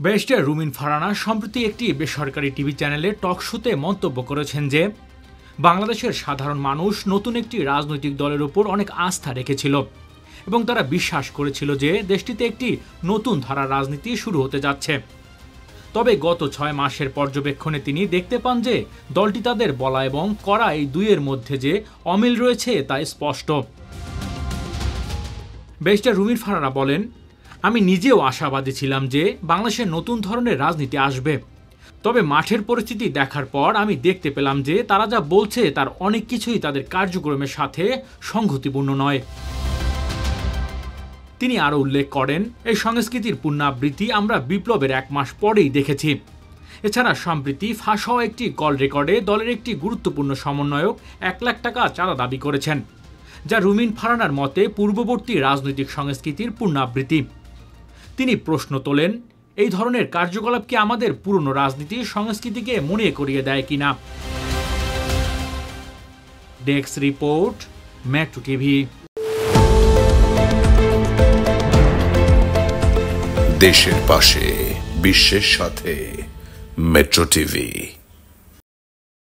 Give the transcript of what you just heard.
Barrister রুমিন ফারহানা সম্প্রতি একটি বেসরকারি টিভি চ্যানেলে টক শোতে মন্তব্য করেছেন যে বাংলাদেশের সাধারণ মানুষ নতুন একটি রাজনৈতিক দলের উপর অনেক আস্থা রেখেছিল এবং তারা বিশ্বাস করেছিল যে দেশটিতে একটি নতুন ধারার রাজনীতি শুরু হতে যাচ্ছে। তবে গত ৬ মাসের পর্যবেক্ষণে তিনি দেখতে পান যে দলটি তাদের বলা এবং করা এই দুইয়ের মধ্যে যে অমিল রয়েছে তা স্পষ্ট। ব্যারিস্টার রুমিন ফারহানা বলেন, আমি নিজেও আশাবাদী ছিলাম যে বাংলাদেশে নতুন ধরনের রাজনীতি আসবে, তবে মাঠের পরিস্থিতি দেখার পর আমি দেখতে পেলাম যে তারা যা বলছে তার অনেক কিছুই তাদের কার্যক্রমের সাথে সংগতিপূর্ণ নয়। তিনি আরও উল্লেখ করেন, এই সংস্কৃতির পুনরাবৃত্তি আমরা বিপ্লবের ১ মাস পরেই দেখেছি। এছাড়া সম্প্রতি ফাঁস হওয়া একটি কল রেকর্ডে দলের একটি গুরুত্বপূর্ণ সমন্বয়ক ১ লাখ টাকা চাঁদা দাবি করেছেন, যা রুমিন ফারহানার মতে পূর্ববর্তী রাজনৈতিক সংস্কৃতির পুনরাবৃত্তি। তিনি প্রশ্ন তোলেন, এই ধরনের কার্যকলাপ কি আমাদের পুরনো রাজনীতির সংস্কৃতিকে মনে করিয়ে দেয় কিনা। Desk report, metro TV. দেশের পাশে, বিশ্বের সাথে, মেট্রো টিভি।